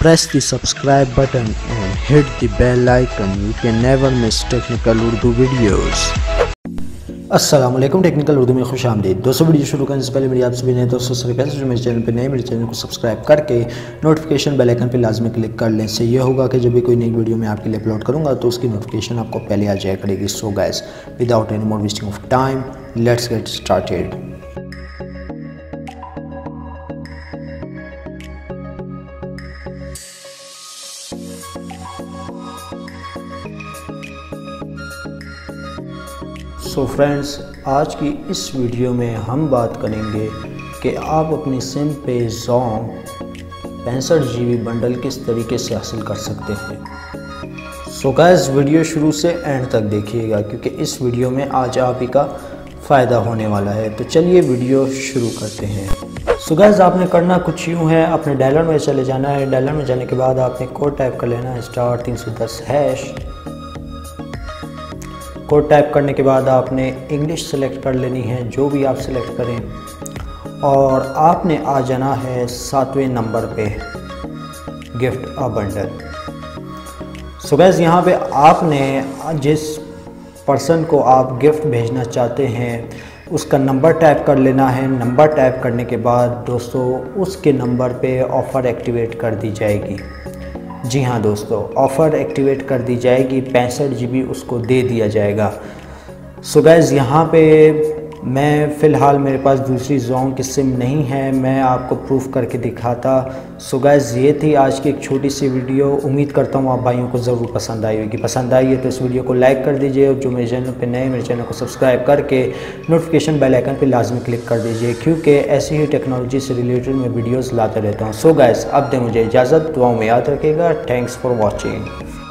Press the subscribe button and hit the bell icon. You can never miss technical Urdu videos. अस्सलाम वालेकुम, technical Urdu में खुश आमदीद। दोस्तों, वीडियो शुरू करने से पहले मेरी आपसे भी नए दोस्तों से रिक्वेस्ट है, जो मेरे चैनल पर नए, मेरे चैनल को सब्सक्राइब करके नोटिफिकेशन बेल आइकन पर लाजमी क्लिक कर लें। इससे यह होगा कि जब भी कोई नई वीडियो मैं आपके लिए अपलोड करूँगा तो उसकी नोटिफिकेशन आपको पहले आ जाया करेगी। So guys, without any more wasting of time, let's get started. So friends, आज की इस वीडियो में हम बात करेंगे कि आप अपनी सिम पे ज़ोंग 65 GB बंडल किस तरीके से हासिल कर सकते हैं। सो गाइस, वीडियो शुरू से एंड तक देखिएगा क्योंकि इस वीडियो में आज आप ही का फ़ायदा होने वाला है। तो चलिए वीडियो शुरू करते हैं। सो गाइस, आपने करना कुछ यूँ है, अपने डायलर में चले जाना है। डायलर में जाने के बाद आपने कोड टाइप कर लेना है *310#। कोड टाइप करने के बाद आपने इंग्लिश सेलेक्ट कर लेनी है, जो भी आप सेलेक्ट करें, और आपने आ जाना है 7वें नंबर पे, gift a bundle. So guys, यहाँ पे आपने जिस पर्सन को आप गिफ्ट भेजना चाहते हैं उसका नंबर टाइप कर लेना है। नंबर टाइप करने के बाद दोस्तों उसके नंबर पे ऑफ़र एक्टिवेट कर दी जाएगी। जी हाँ दोस्तों, ऑफ़र एक्टिवेट कर दी जाएगी, 65 GB उसको दे दिया जाएगा। सो गाइस, यहाँ पे मैं फ़िलहाल मेरे पास दूसरी ज़ोंग की सिम नहीं है, मैं आपको प्रूफ करके दिखाता। सो गाइस, ये थी आज की एक छोटी सी वीडियो। उम्मीद करता हूँ आप भाइयों को ज़रूर पसंद आई होगी। पसंद आई है तो इस वीडियो को लाइक कर दीजिए, और जो मेरे चैनल पे नए, मेरे चैनल को सब्सक्राइब करके नोटिफिकेशन बेल आइकन पे लाजमी क्लिक कर दीजिए, क्योंकि ऐसी ही टेक्नोलॉजी से रिलेटेड मैं वीडियोज़ लाते रहता हूँ। सो गाइस, अब दे मुझे इजाज़त, दुआओं में याद रखिएगा। Thanks for watching.